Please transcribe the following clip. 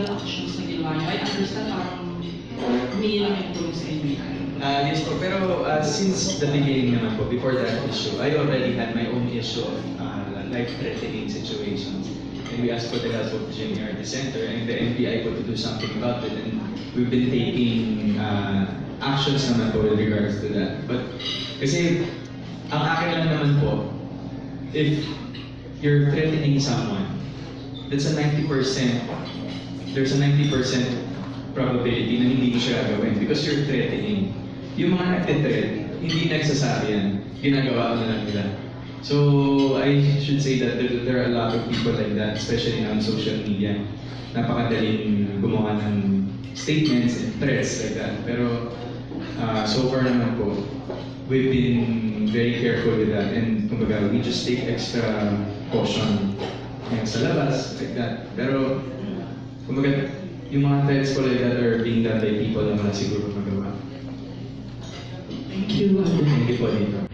legal actions na ginawa niyo? I understand parang humingi lang yung tulong sa NBI. Yes po, pero since the beginning naman po, before that issue, I already had my own issue of life-threatening situations. And we asked for the help of the GMART Center and the NBI po to do something about it. And we've been taking actions naman po with regards to that. But kasi ang akin lang naman po, if you're threatening someone, that's a 90%, there's a 90% probability na hindi mo siya gagawin because you're threatening. Yung mga nagtitreat, hindi nagsasabi yan, ginagawa na lang nila. So, I should say that there are a lot of people like that, especially on social media. Napakadaling gumawa ng statements and threats like that. Pero, so far naman po, we've been very careful with that. And kumbaga, we just take extra caution sa labas, like that. Pero, kumbaga, yung mga threats ko like that are being done by people na wala siguro magawa. Thank you. Thank you po dito.